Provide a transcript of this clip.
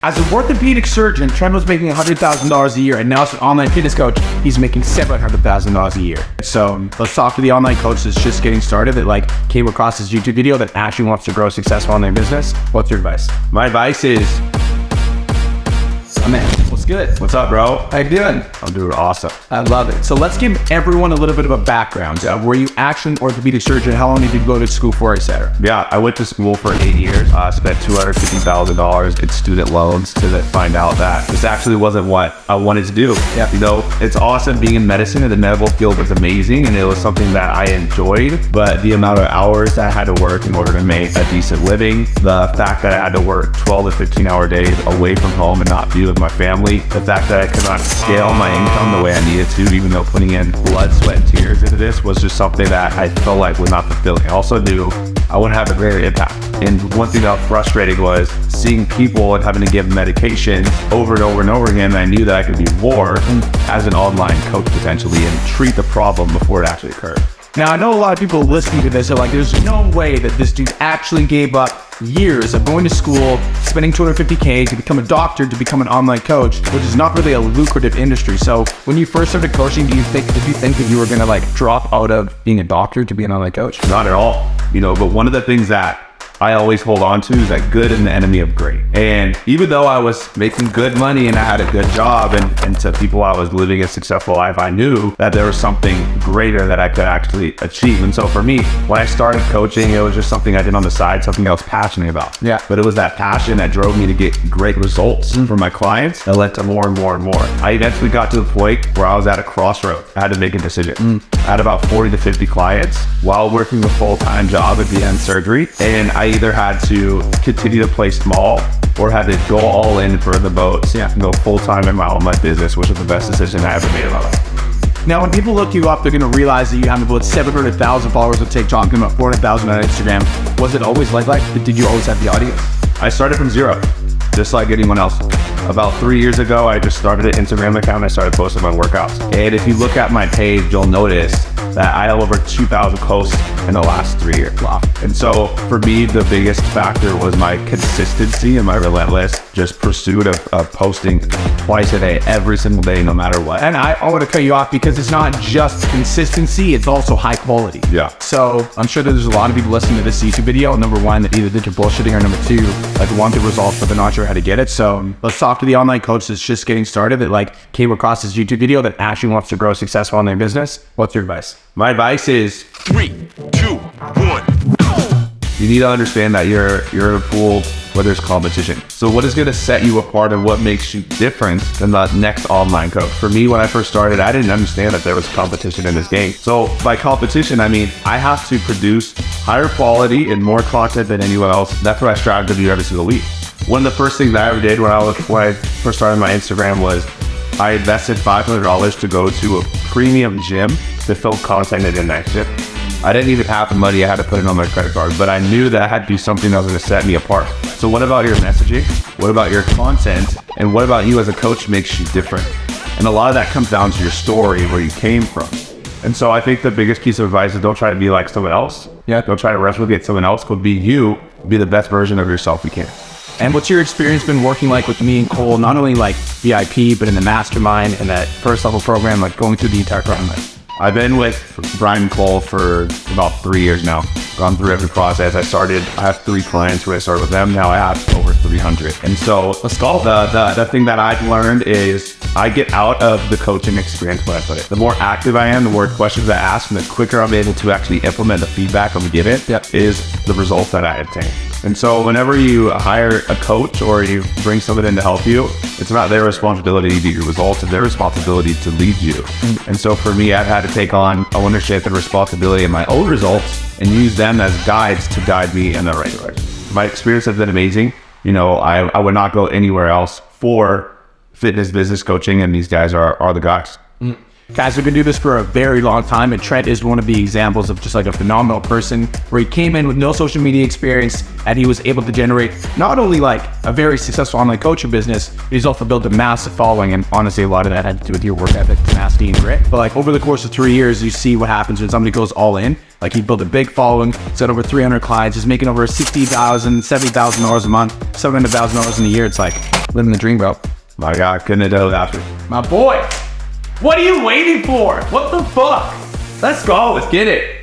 As an orthopedic surgeon, Trent was making $100,000 a year, and now as an online fitness coach, he's making $700,000 a year. So let's talk to the online coach that's just getting started, that came across this YouTube video that actually wants to grow a successful online business. What's your advice? My advice is, man, what's good? what's up, bro? How you doing? I'm doing awesome. I love it. So let's give everyone a little bit of a background. Were you actually an orthopedic surgeon? How long did you go to school for, etc.? Yeah, I went to school for 8 years. Spent $250,000 in student loans to find out that this actually wasn't what I wanted to do. Yeah. You know, it's awesome being in medicine, and the medical field was amazing, and it was something that I enjoyed. But the amount of hours that I had to work in order to make a decent living, the fact that I had to work 12 to 15-hour days away from home and not be with my family, the fact that I could not scale my income the way I needed to, even though putting in blood, sweat, and tears into this was just something that I felt like was not fulfilling. I also knew I wouldn't have a greater impact. And one thing that was frustrating was seeing people and having to give medication over and over and over again. And I knew that I could do more as an online coach potentially and treat the problem before it actually occurred. Now, I know a lot of people listening to this are like, there's no way that this dude actually gave up years of going to school, spending $250K to become a doctor, to become an online coach, which is not really a lucrative industry. So when you first started coaching, did you think that you were gonna drop out of being a doctor to be an online coach? Not at all, but one of the things that I always hold on to is that good is the enemy of great. And even though I was making good money and I had a good job, and to people I was living a successful life, I knew that there was something greater that I could actually achieve. And so for me, when I started coaching, it was just something I did on the side, something I was passionate about. Yeah. But it was that passion that drove me to get great results for my clients that led to more and more and more. I eventually got to the point where I was at a crossroad. I had to make a decision. I had about 40 to 50 clients while working a full-time job at the end surgery. And I either had to continue to play small or had to go all in for the boats and go full-time in my online business, which was the best decision I ever made in my life. Now, when people look you up, they're going to realize that you have about 700,000 followers on TikTok and about 400,000 on Instagram. Was it always like that? Did you always have the audience? I started from zero, just like anyone else. About 3 years ago, I just started an Instagram account and I started posting my workouts. And if you look at my page, you'll notice that I have over 2,000 posts in the last 3 years. Wow. And so for me, the biggest factor was my consistency and my relentless just pursuit of posting twice a day, every single day, no matter what. And I want to cut you off because it's not just consistency, it's also high quality. Yeah. So I'm sure that there's a lot of people listening to this YouTube video. Number one, that either did your bullshitting, or number two, want the results, but they're not sure how to get it. So let's talk to the online coach that's just getting started, that came across this YouTube video that actually wants to grow a successful online business. What's your advice? My advice is 3, 2, 1, go! You need to understand that you're in a pool where there's competition. So what is going to set you apart and what makes you different than the next online coach? For me, when I first started, I didn't understand that there was competition in this game. So by competition, I mean, I have to produce higher quality and more content than anyone else. That's what I strive to do every single week. One of the first things I ever did when I first started my Instagram was I invested $500 to go to a premium gym to film content at a night gym. I didn't even have the money. I had to put it on my credit card, but I knew that I had to do something that was going to set me apart. So what about your messaging? What about your content? And what about you as a coach makes you different? And a lot of that comes down to your story, where you came from. And so I think the biggest piece of advice is don't try to be like someone else. Yeah. Don't try to replicate someone else. Go be you. Be the best version of yourself you can. And what's your experience been working with me and Cole, not only VIP, but in the mastermind and that first level program, going through the entire program? I've been with Brian and Cole for about 3 years now. Gone through every process. I have 3 clients who I started with them. Now I have over 300. And so let's go. The thing that I've learned is I get out of the coaching experience when I put it. The more active I am, the more questions I ask, and the quicker I'm able to actually implement the feedback I'm given is the results that I obtain. And so whenever you hire a coach or you bring someone in to help you, it's not their responsibility to get your results, it's their responsibility to lead you. And so for me, I've had to take on ownership and responsibility in my own results and use them as guides to guide me in the right direction. My experience has been amazing. I would not go anywhere else for fitness business coaching, and these guys are the guys. Guys, we've been doing this for a very long time, and Trent is one of the examples of just a phenomenal person where he came in with no social media experience and he was able to generate not only a very successful online coaching business, but he's also built a massive following. And honestly, a lot of that had to do with your work ethic, tenacity, and grit. But over the course of 3 years, you see what happens when somebody goes all in. Like he built a big following, set over 300 clients, is making over $60,000, $70,000 a month, $700,000 in a year. It's like living the dream, bro. My God, couldn't have done it after. My boy, what are you waiting for? What the fuck? Let's go. Let's get it.